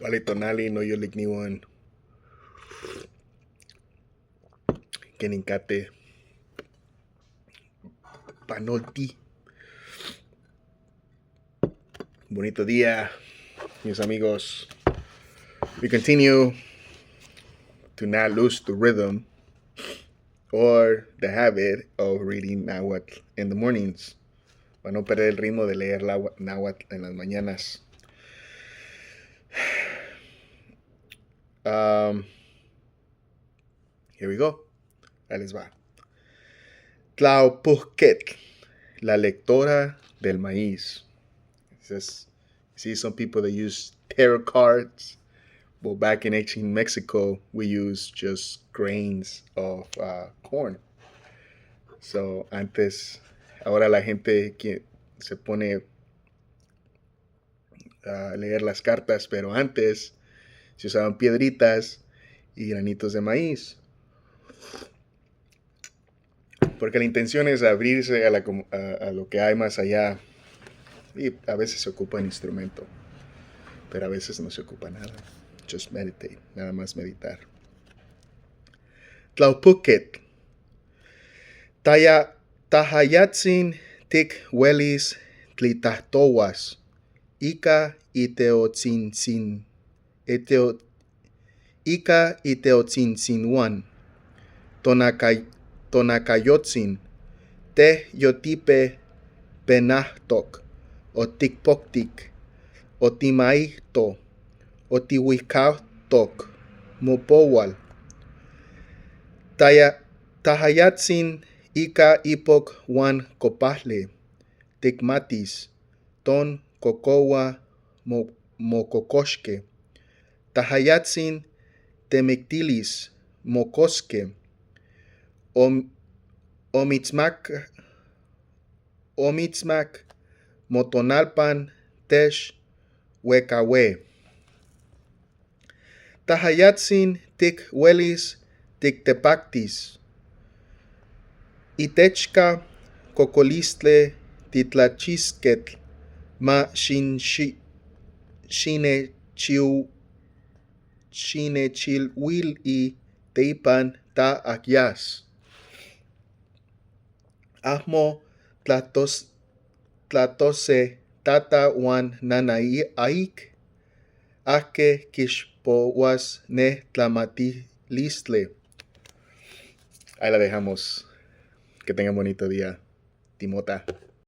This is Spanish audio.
Palitonali no yolik niwan. Keninkate. Panolti. Bonito día, mis amigos. We continue to not lose the rhythm or the habit of reading Nahuatl in the mornings. Para no perder el ritmo de leer Nahuatl en las mañanas. Here we go. Ahí les va. Tlaopuhquetl, la lectora del maíz. It says, you see some people that use tarot cards. Well, back in ancient Mexico, we used just grains of corn. So, ahora la gente que se pone a leer las cartas, pero antes se usaban piedritas y granitos de maíz. Porque la intención es abrirse a lo que hay más allá. Y a veces se ocupa un instrumento, pero a veces no se ocupa nada. Just meditate, nada más meditar. Tlaopuhquetl. Tahayatzin tic huelis tlitahtowas. Ika iteotzinsinuan. Tonacayotzin. Te yotipe penahtok. Otikpoktik. Otimaihto. Otihuicauhtok. Mopowal. Tahayatzin ika ipok wan copahle. Ticmatis. Ton cocowa mococoxque. Tahayatzin temictilis mocosque. Omitzmac motonalpan tesh huecawe. Tahayatzin tic huelis tictepactis. Itechca cocolistle titlachisquetl ma xinechilhuili teipan ta akyas. Ahmo tlatose tata wan nanaik. Ahke kixpowas ne tlamatilistle. Ahí la dejamos. Que tengan bonito día. Timota.